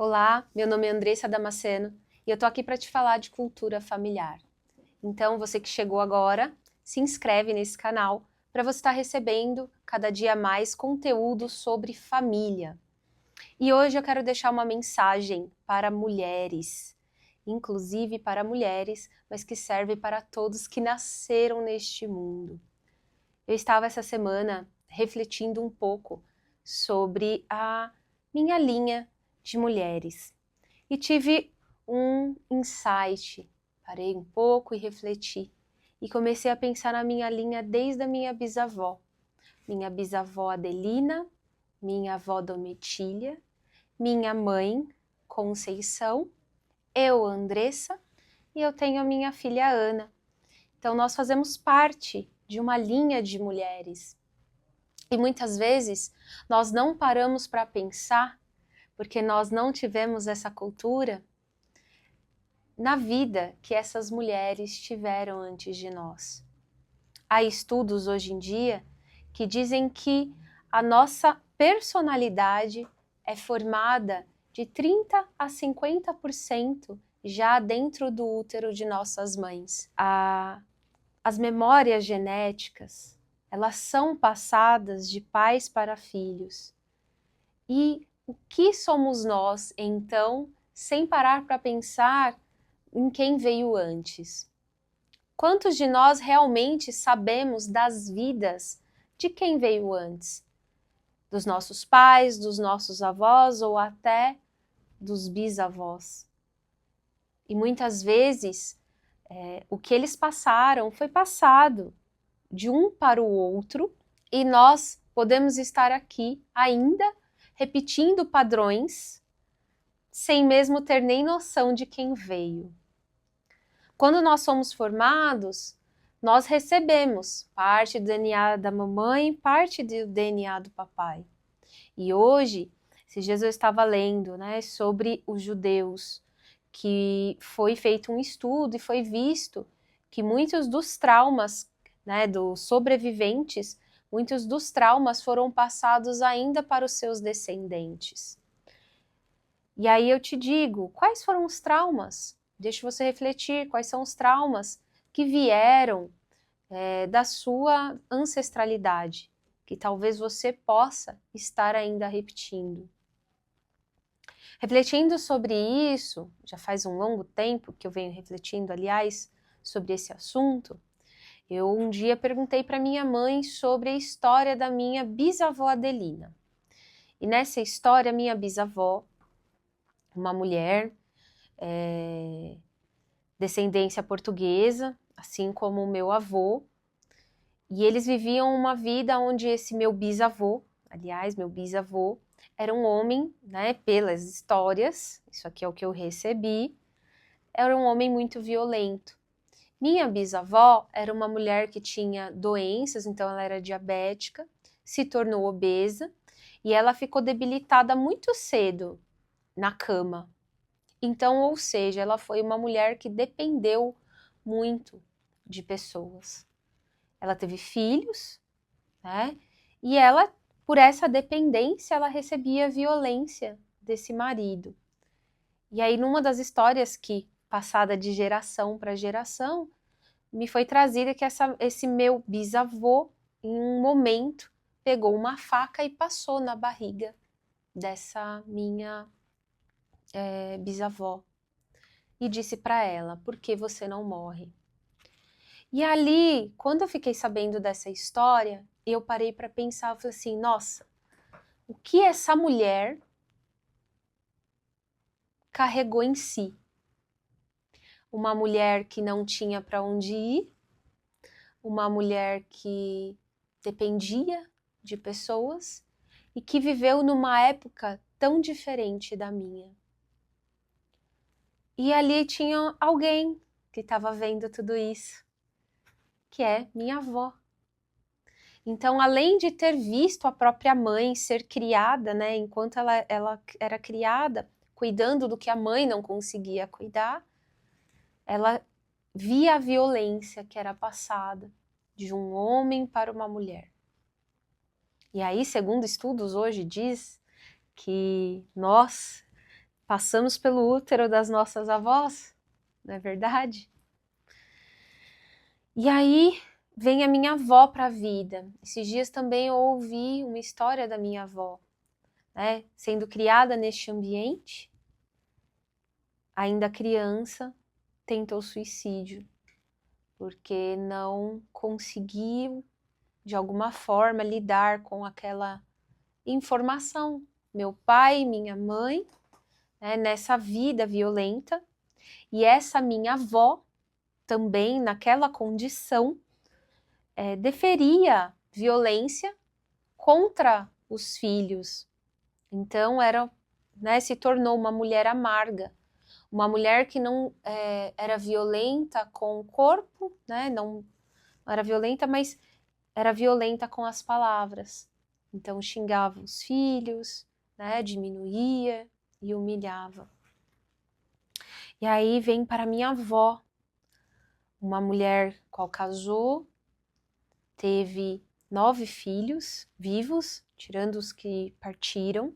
Olá, meu nome é Andressa Damasceno e eu tô aqui para te falar de cultura familiar. Então, você que chegou agora, se inscreve nesse canal para você estar recebendo cada dia mais conteúdo sobre família. E hoje eu quero deixar uma mensagem para mulheres, inclusive para mulheres, mas que serve para todos que nasceram neste mundo. Eu estava essa semana refletindo um pouco sobre a minha linha de mulheres e tive um insight. Parei um pouco e refleti e comecei a pensar na minha linha desde a minha bisavó Adelina, minha avó Domitília, minha mãe Conceição, eu Andressa e eu tenho a minha filha Ana. Então nós fazemos parte de uma linha de mulheres. E muitas vezes nós não paramos para pensar, porque nós não tivemos essa cultura na vida que essas mulheres tiveram antes de nós. Há estudos hoje em dia que dizem que a nossa personalidade é formada de 30 a 50% já dentro do útero de nossas mães. As memórias genéticas, elas são passadas de pais para filhos. E o que somos nós, então, sem parar para pensar em quem veio antes? Quantos de nós realmente sabemos das vidas de quem veio antes? Dos nossos pais, dos nossos avós ou até dos bisavós? E muitas vezes o que eles passaram foi passado de um para o outro e nós podemos estar aqui ainda repetindo padrões sem mesmo ter nem noção de quem veio. Quando nós somos formados, nós recebemos parte do DNA da mamãe, parte do DNA do papai. E hoje, esses dias eu estava lendo, sobre os judeus, que foi feito um estudo e foi visto que muitos dos traumas, dos sobreviventes, muitos dos traumas foram passados ainda para os seus descendentes. E aí eu te digo, quais foram os traumas? Deixa você refletir, quais são os traumas que vieram da sua ancestralidade, que talvez você possa estar ainda repetindo. Refletindo sobre isso, já faz um longo tempo que eu venho refletindo, aliás, sobre esse assunto, eu um dia perguntei para minha mãe sobre a história da minha bisavó Adelina. E nessa história, minha bisavó, uma mulher, descendência portuguesa, assim como o meu avô, e eles viviam uma vida onde esse meu bisavô, era um homem, pelas histórias, isso aqui é o que eu recebi, era um homem muito violento. Minha bisavó era uma mulher que tinha doenças, então ela era diabética, se tornou obesa e ela ficou debilitada muito cedo na cama. Então, ou seja, ela foi uma mulher que dependeu muito de pessoas. Ela teve filhos, e ela, por essa dependência, ela recebia violência desse marido. E aí, numa das histórias que, passada de geração para geração, me foi trazida que esse meu bisavô, em um momento, pegou uma faca e passou na barriga dessa minha bisavó. E disse para ela, por que você não morre? E ali, quando eu fiquei sabendo dessa história, eu parei para pensar, eu falei assim, nossa, o que essa mulher carregou em si? Uma mulher que não tinha para onde ir, uma mulher que dependia de pessoas e que viveu numa época tão diferente da minha. E ali tinha alguém que estava vendo tudo isso, que é minha avó. Então, além de ter visto a própria mãe ser criada, enquanto ela era criada, cuidando do que a mãe não conseguia cuidar, ela via a violência que era passada de um homem para uma mulher. E aí, segundo estudos hoje, diz que nós passamos pelo útero das nossas avós, não é verdade? E aí vem a minha avó para a vida. Esses dias também eu ouvi uma história da minha avó, né? Sendo criada neste ambiente, ainda criança, tentou suicídio, porque não conseguiu, de alguma forma, lidar com aquela informação. Meu pai e minha mãe, né, nessa vida violenta, e essa minha avó, também naquela condição, deferia violência contra os filhos. Então se tornou uma mulher amarga, uma mulher que não era violenta com o corpo, né? Não era violenta, mas era violenta com as palavras. Então xingava os filhos, né? Diminuía e humilhava. E aí vem para minha avó, uma mulher qual casou, teve 9 filhos vivos, tirando os que partiram.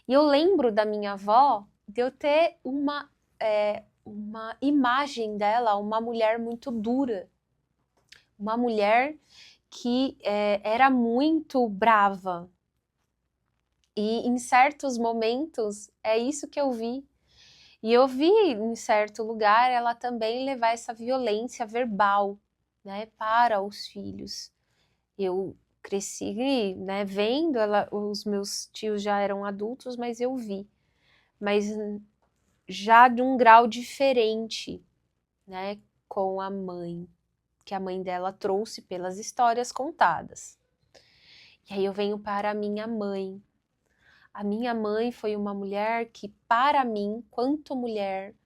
E eu lembro da minha avó de eu ter uma imagem dela, uma mulher muito dura, uma mulher que era muito brava. E em certos momentos é isso que eu vi. E eu vi em certo lugar ela também levar essa violência verbal, né, para os filhos. Eu cresci, né, vendo ela, os meus tios já eram adultos, mas eu vi. Mas já de um grau diferente, né, com a mãe, que a mãe dela trouxe pelas histórias contadas. E aí eu venho para a minha mãe. A minha mãe foi uma mulher que, para mim, quanto mulher,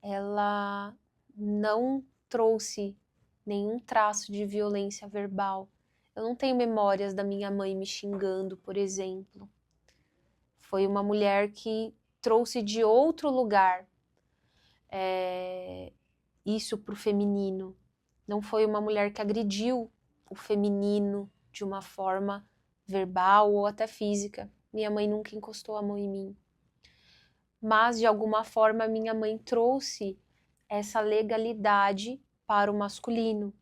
ela não trouxe nenhum traço de violência verbal. Eu não tenho memórias da minha mãe me xingando, por exemplo. Foi uma mulher que trouxe de outro lugar isso para o feminino. Não foi uma mulher que agrediu o feminino de uma forma verbal ou até física. Minha mãe nunca encostou a mão em mim. Mas, de alguma forma, minha mãe trouxe essa legalidade para o masculino.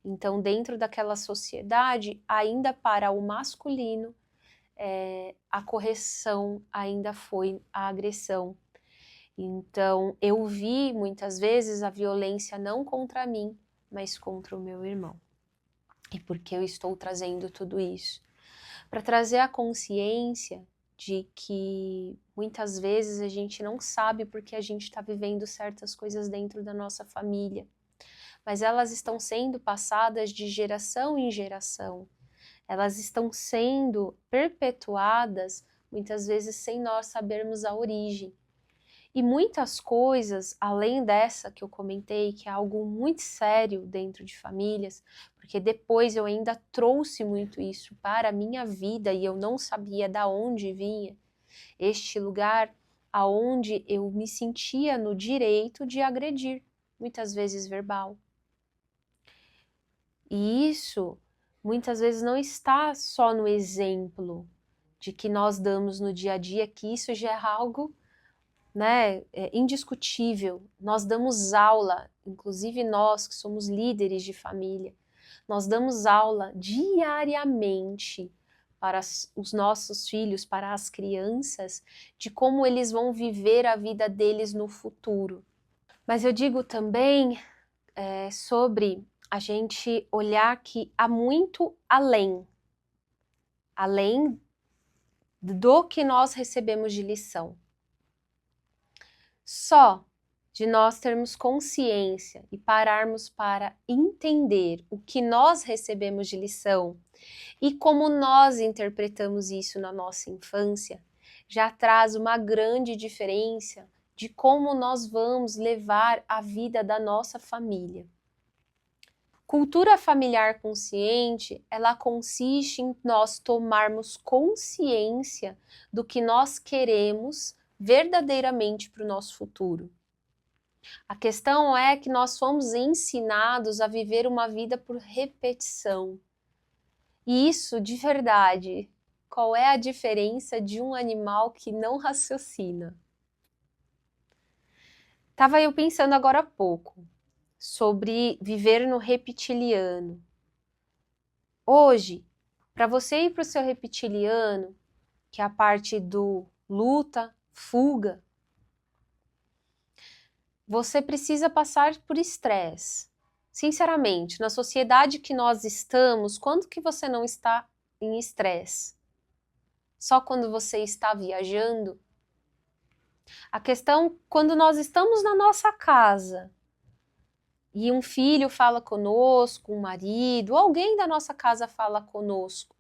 Então, dentro daquela sociedade, ainda para o masculino, a correção ainda foi a agressão. Então, eu vi muitas vezes a violência não contra mim, mas contra o meu irmão. E por que eu estou trazendo tudo isso? Para trazer a consciência de que muitas vezes a gente não sabe porque a gente está vivendo certas coisas dentro da nossa família, mas elas estão sendo passadas de geração em geração. Elas estão sendo perpetuadas muitas vezes sem nós sabermos a origem. E muitas coisas, além dessa que eu comentei, que é algo muito sério dentro de famílias, porque depois eu ainda trouxe muito isso para a minha vida e eu não sabia de onde vinha este lugar aonde eu me sentia no direito de agredir, muitas vezes verbal. E isso muitas vezes não está só no exemplo de que nós damos no dia a dia, que isso já é algo, né, indiscutível. Nós damos aula, inclusive nós que somos líderes de família, nós damos aula diariamente para os nossos filhos, para as crianças, de como eles vão viver a vida deles no futuro. Mas eu digo também sobre a gente olhar que há muito além do que nós recebemos de lição. Só de nós termos consciência e pararmos para entender o que nós recebemos de lição e como nós interpretamos isso na nossa infância, já traz uma grande diferença de como nós vamos levar a vida da nossa família. Cultura familiar consciente, ela consiste em nós tomarmos consciência do que nós queremos verdadeiramente para o nosso futuro. A questão é que nós fomos ensinados a viver uma vida por repetição. E isso, de verdade, qual é a diferença de um animal que não raciocina? Tava eu pensando agora há pouco sobre viver no reptiliano. Hoje, para você ir para o seu reptiliano, que é a parte do luta, fuga, você precisa passar por estresse. Sinceramente, na sociedade que nós estamos, quando que você não está em estresse? Só quando você está viajando? A questão, quando nós estamos na nossa casa e um filho fala conosco, um marido, alguém da nossa casa fala conosco,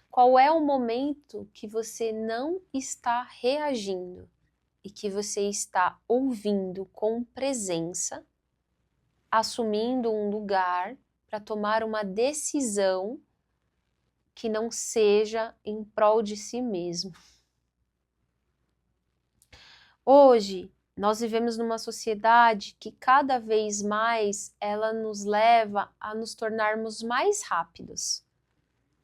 qual é o momento que você não está reagindo e que você está ouvindo com presença, assumindo um lugar para tomar uma decisão que não seja em prol de si mesmo? Hoje, nós vivemos numa sociedade que cada vez mais ela nos leva a nos tornarmos mais rápidos.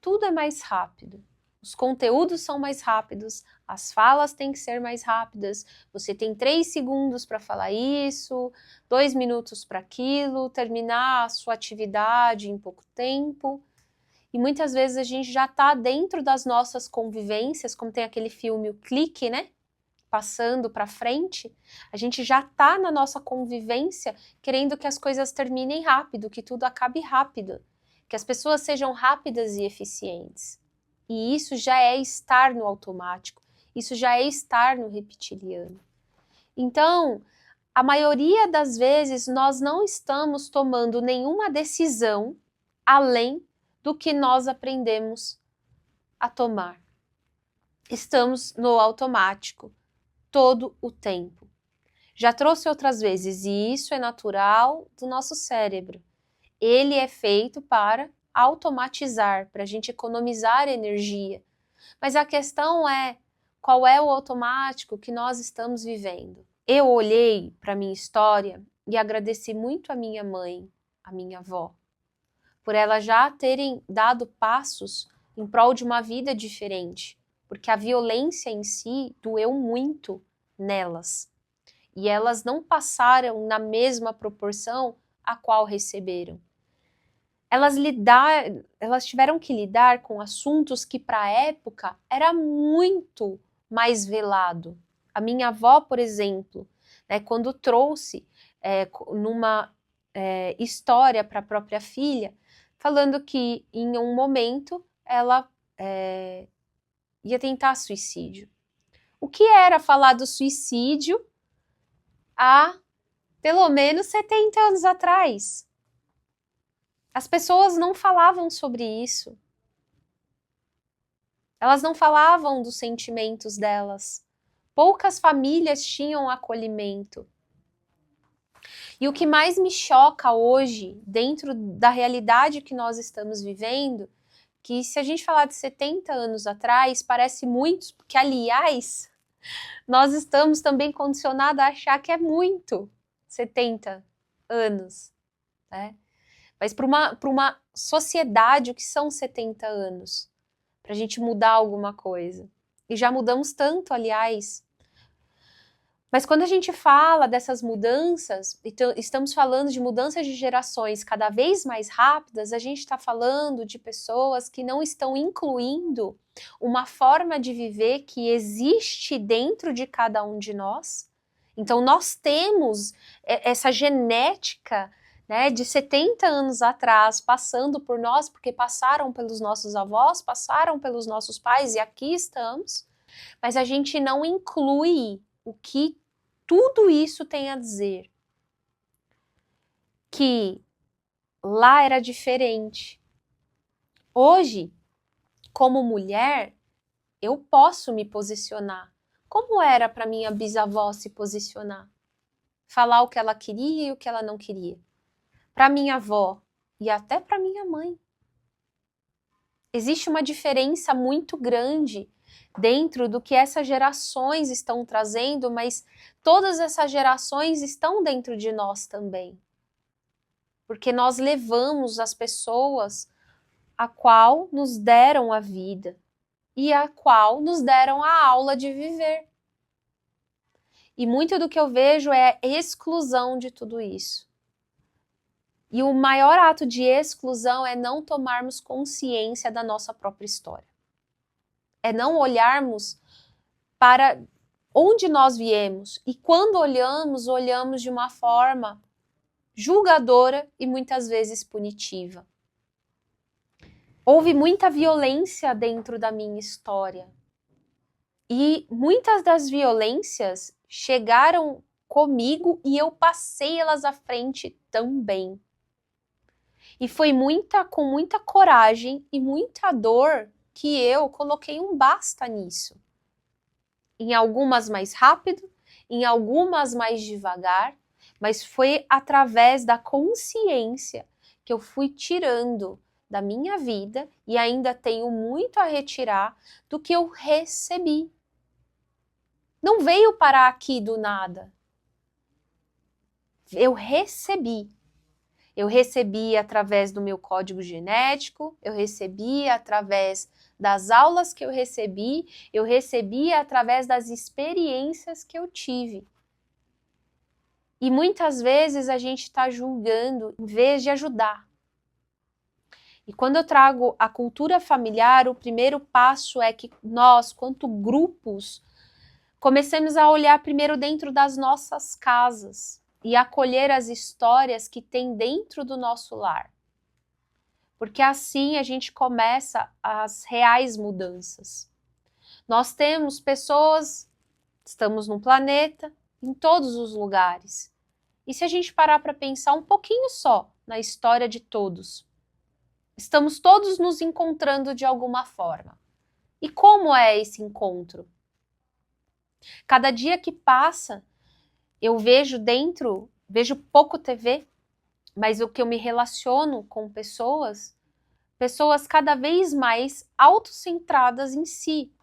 Tudo é mais rápido. Os conteúdos são mais rápidos, as falas têm que ser mais rápidas, você tem 3 segundos para falar isso, 2 minutos para aquilo, terminar a sua atividade em pouco tempo. E muitas vezes a gente já está dentro das nossas convivências, como tem aquele filme O Clique, né? Passando para frente, a gente já está na nossa convivência querendo que as coisas terminem rápido, que tudo acabe rápido, que as pessoas sejam rápidas e eficientes. E isso já é estar no automático, isso já é estar no reptiliano. Então, a maioria das vezes nós não estamos tomando nenhuma decisão além do que nós aprendemos a tomar. Estamos no automático todo o tempo. Já trouxe outras vezes, e isso é natural do nosso cérebro. Ele é feito para automatizar, para a gente economizar energia. Mas a questão é, qual é o automático que nós estamos vivendo? Eu olhei para a minha história e agradeci muito a minha mãe, a minha avó, por elas já terem dado passos em prol de uma vida diferente, porque a violência em si doeu muito nelas, e elas não passaram na mesma proporção a qual receberam. Elas tiveram que lidar com assuntos que para a época era muito mais velado. A minha avó, por exemplo, né, quando trouxe numa história para a própria filha, falando que em um momento ela ia tentar suicídio. O que era falar do suicídio há pelo menos 70 anos atrás? As pessoas não falavam sobre isso. Elas não falavam dos sentimentos delas. Poucas famílias tinham acolhimento. E o que mais me choca hoje, dentro da realidade que nós estamos vivendo, que se a gente falar de 70 anos atrás, parece muito, porque, aliás, nós estamos também condicionados a achar que é muito 70 anos, né? Mas para uma sociedade, o que são 70 anos? Para a gente mudar alguma coisa. E já mudamos tanto, aliás. Mas quando a gente fala dessas mudanças, então, estamos falando de mudanças de gerações cada vez mais rápidas, a gente está falando de pessoas que não estão incluindo uma forma de viver que existe dentro de cada um de nós. Então nós temos essa genética, né, de 70 anos atrás, passando por nós, porque passaram pelos nossos avós, passaram pelos nossos pais e aqui estamos, mas a gente não inclui o que tudo isso tem a dizer. Que lá era diferente. Hoje, como mulher, eu posso me posicionar. Como era para minha bisavó se posicionar? Falar o que ela queria e o que ela não queria. Para minha avó e até para minha mãe. Existe uma diferença muito grande dentro do que essas gerações estão trazendo, mas todas essas gerações estão dentro de nós também. Porque nós levamos as pessoas a qual nos deram a vida e a qual nos deram a aula de viver. E muito do que eu vejo é a exclusão de tudo isso. E o maior ato de exclusão é não tomarmos consciência da nossa própria história. É não olharmos para onde nós viemos. E quando olhamos, olhamos de uma forma julgadora e muitas vezes punitiva. Houve muita violência dentro da minha história. E muitas das violências chegaram comigo e eu passei elas à frente também. E foi com muita coragem e muita dor que eu coloquei um basta nisso. Em algumas mais rápido, em algumas mais devagar, mas foi através da consciência que eu fui tirando da minha vida e ainda tenho muito a retirar do que eu recebi. Não veio parar aqui do nada. Eu recebi. Eu recebi através do meu código genético, eu recebi através das aulas que eu recebi através das experiências que eu tive. E muitas vezes a gente está julgando em vez de ajudar. E quando eu trago a cultura familiar, o primeiro passo é que nós, quanto grupos, comecemos a olhar primeiro dentro das nossas casas e acolher as histórias que tem dentro do nosso lar. Porque assim a gente começa as reais mudanças. Nós temos pessoas, estamos num planeta, em todos os lugares. E se a gente parar para pensar um pouquinho só na história de todos, estamos todos nos encontrando de alguma forma. E como é esse encontro? Cada dia que passa, eu vejo pouco TV, mas o que eu me relaciono com pessoas cada vez mais autocentradas em si,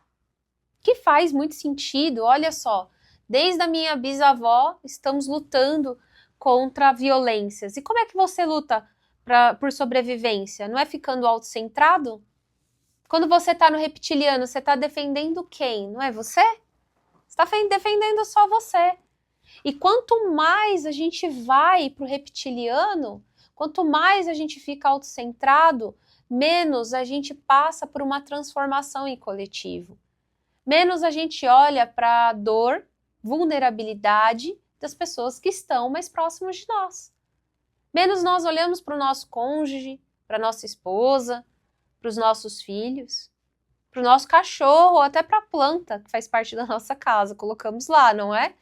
que faz muito sentido. Olha só, desde a minha bisavó estamos lutando contra violências. E como é que você luta por sobrevivência? Não é ficando autocentrado? Quando você está no reptiliano, você está defendendo quem? Não é você? Você está defendendo só você. E quanto mais a gente vai para o reptiliano, quanto mais a gente fica autocentrado, menos a gente passa por uma transformação em coletivo. Menos a gente olha para a dor, vulnerabilidade das pessoas que estão mais próximas de nós. Menos nós olhamos para o nosso cônjuge, para a nossa esposa, para os nossos filhos, para o nosso cachorro, ou até para a planta que faz parte da nossa casa. Colocamos lá, não é?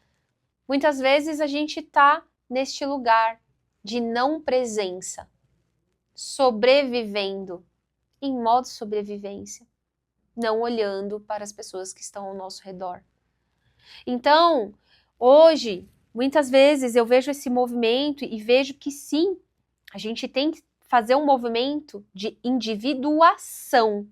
Muitas vezes a gente está neste lugar de não presença, sobrevivendo, em modo sobrevivência, não olhando para as pessoas que estão ao nosso redor. Então, hoje, muitas vezes eu vejo esse movimento e vejo que sim, a gente tem que fazer um movimento de individuação,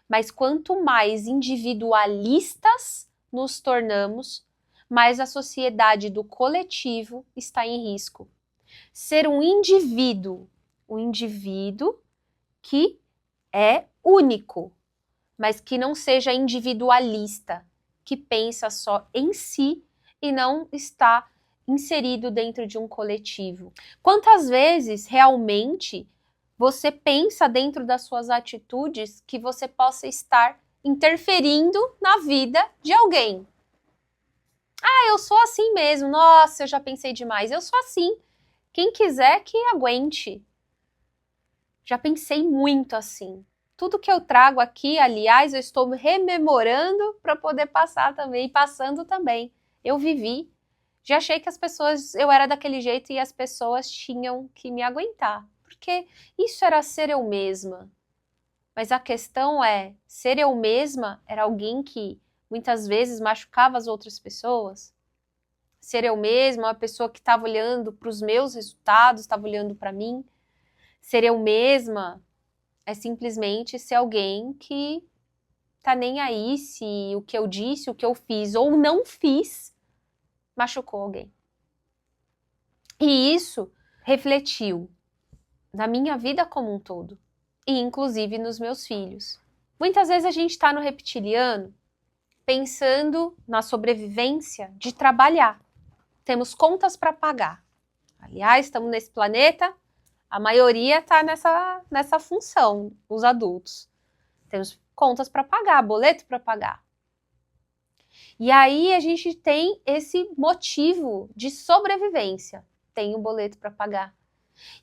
mas quanto mais individualistas nos tornamos, mais a sociedade do coletivo está em risco. Ser um indivíduo que é único, mas que não seja individualista, que pensa só em si e não está inserido dentro de um coletivo. Quantas vezes realmente você pensa dentro das suas atitudes que você possa estar interferindo na vida de alguém? Ah, eu sou assim mesmo. Nossa, eu já pensei demais. Eu sou assim. Quem quiser que aguente. Já pensei muito assim. Tudo que eu trago aqui, aliás, eu estou rememorando para poder passar também, passando também. Eu vivi. Já achei que eu era daquele jeito e as pessoas tinham que me aguentar. Porque isso era ser eu mesma. Mas a questão é, ser eu mesma era alguém que muitas vezes machucava as outras pessoas? Ser eu mesma, uma pessoa que estava olhando para os meus resultados, estava olhando para mim? Ser eu mesma é simplesmente ser alguém que tá nem aí se o que eu disse, o que eu fiz ou não fiz, machucou alguém. E isso refletiu na minha vida como um todo, e inclusive nos meus filhos. Muitas vezes a gente está no reptiliano pensando na sobrevivência de trabalhar. Temos contas para pagar. Aliás, estamos nesse planeta, a maioria está nessa função, os adultos. Temos contas para pagar, boleto para pagar. E aí a gente tem esse motivo de sobrevivência. Tem um boleto para pagar.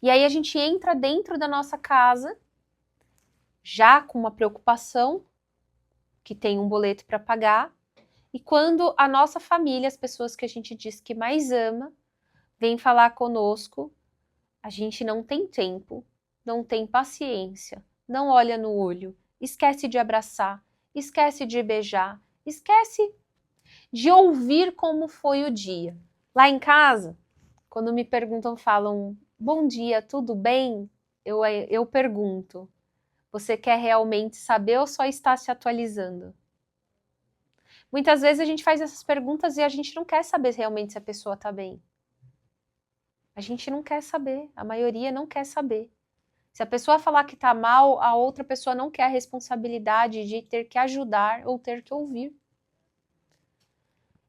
E aí a gente entra dentro da nossa casa, já com uma preocupação, que tem um boleto para pagar. E quando a nossa família, as pessoas que a gente diz que mais ama, vem falar conosco, a gente não tem tempo, não tem paciência, não olha no olho, esquece de abraçar, esquece de beijar, esquece de ouvir como foi o dia. Lá em casa, quando me perguntam, falam, bom dia, tudo bem? Eu pergunto, você quer realmente saber ou só está se atualizando? Muitas vezes a gente faz essas perguntas e a gente não quer saber realmente se a pessoa está bem. A gente não quer saber, a maioria não quer saber. Se a pessoa falar que está mal, a outra pessoa não quer a responsabilidade de ter que ajudar ou ter que ouvir.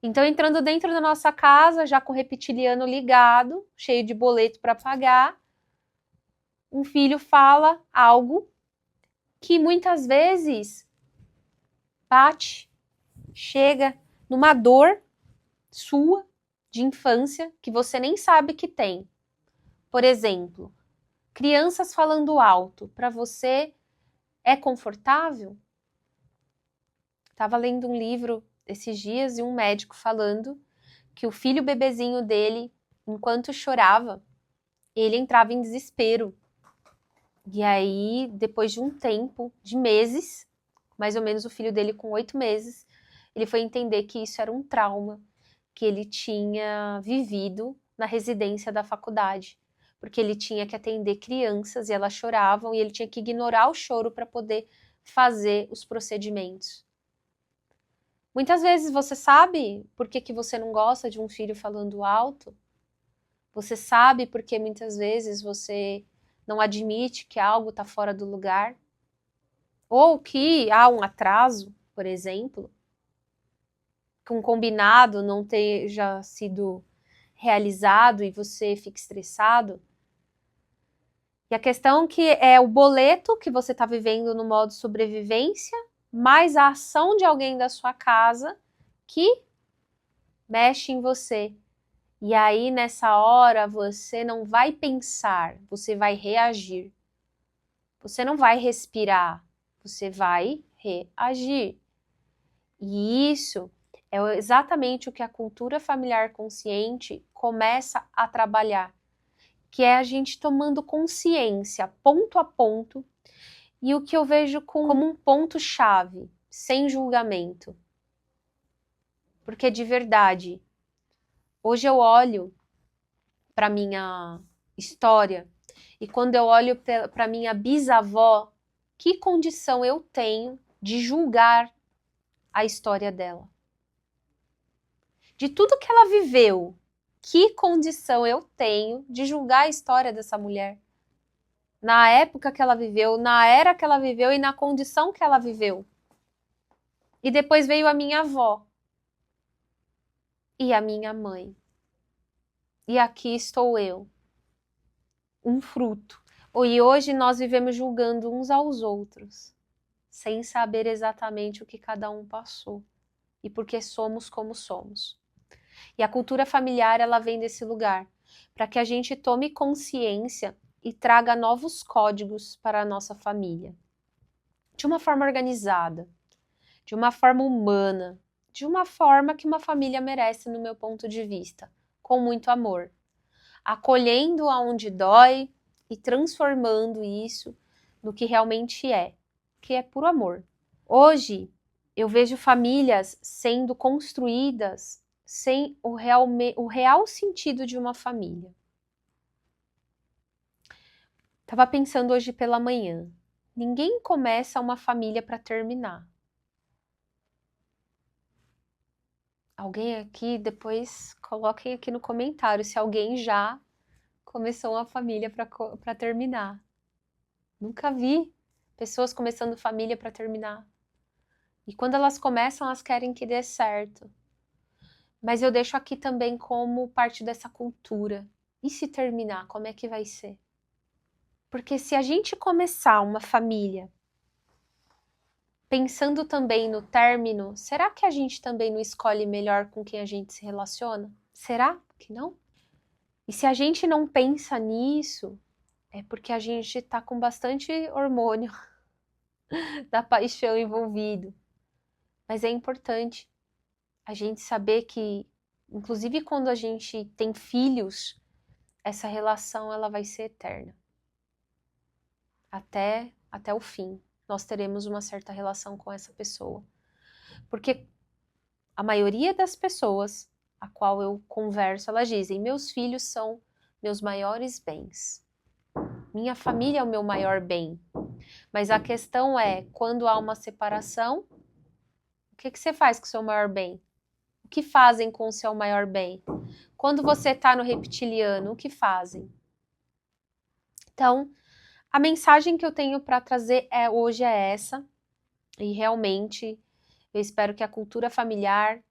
Então, entrando dentro da nossa casa, já com o reptiliano ligado, cheio de boleto para pagar, um filho fala algo que muitas vezes bate, chega numa dor sua de infância que você nem sabe que tem. Por exemplo, crianças falando alto, para você é confortável? Estava lendo um livro esses dias e um médico falando que o filho bebezinho dele, enquanto chorava, ele entrava em desespero. E aí, depois de um tempo, de meses, mais ou menos o filho dele com 8 meses, ele foi entender que isso era um trauma que ele tinha vivido na residência da faculdade, porque ele tinha que atender crianças e elas choravam e ele tinha que ignorar o choro para poder fazer os procedimentos. Muitas vezes você sabe por que você não gosta de um filho falando alto? Você sabe porque muitas vezes você não admite que algo está fora do lugar? Ou que há um atraso, por exemplo, que um combinado não tenha sido realizado e você fica estressado. E a questão que é o boleto que você está vivendo no modo sobrevivência, mais a ação de alguém da sua casa que mexe em você. E aí, nessa hora, você não vai pensar, você vai reagir. Você não vai respirar, você vai reagir. E isso é exatamente o que a cultura familiar consciente começa a trabalhar, que é a gente tomando consciência, ponto a ponto, e o que eu vejo como um ponto-chave, sem julgamento. Porque de verdade, hoje eu olho para minha história e quando eu olho para minha bisavó, que condição eu tenho de julgar a história dela? De tudo que ela viveu, que condição eu tenho de julgar a história dessa mulher? Na época que ela viveu, na era que ela viveu e na condição que ela viveu. E depois veio a minha avó e a minha mãe. E aqui estou eu, um fruto. E hoje nós vivemos julgando uns aos outros, sem saber exatamente o que cada um passou e porque somos como somos. E a cultura familiar, ela vem desse lugar, para que a gente tome consciência e traga novos códigos para a nossa família. De uma forma organizada, de uma forma humana, de uma forma que uma família merece, no meu ponto de vista, com muito amor. Acolhendo aonde dói e transformando isso no que realmente é, que é puro amor. Hoje, eu vejo famílias sendo construídas sem o real sentido de uma família. Estava pensando hoje pela manhã, ninguém começa uma família para terminar. Alguém aqui, depois coloquem aqui no comentário se alguém já começou uma família para terminar. Nunca vi pessoas começando família para terminar. E quando elas começam, elas querem que dê certo. Mas eu deixo aqui também como parte dessa cultura. E se terminar, como é que vai ser? Porque se a gente começar uma família pensando também no término, será que a gente também não escolhe melhor com quem a gente se relaciona? Será que não? E se a gente não pensa nisso, é porque a gente tá com bastante hormônio da paixão envolvido. Mas é importante a gente saber que, inclusive quando a gente tem filhos, essa relação ela vai ser eterna. Até o fim, nós teremos uma certa relação com essa pessoa. Porque a maioria das pessoas a qual eu converso, elas dizem, meus filhos são meus maiores bens. Minha família é o meu maior bem. Mas a questão é, quando há uma separação, o que você faz com o seu maior bem? O que fazem com o seu maior bem? Quando você está no reptiliano, o que fazem? Então, a mensagem que eu tenho para trazer hoje é essa, e realmente eu espero que a cultura familiar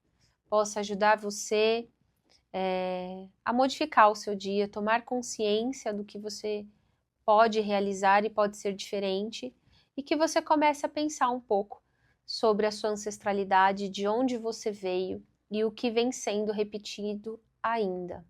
possa ajudar você a modificar o seu dia, tomar consciência do que você pode realizar e pode ser diferente, e que você comece a pensar um pouco sobre a sua ancestralidade, de onde você veio e o que vem sendo repetido ainda.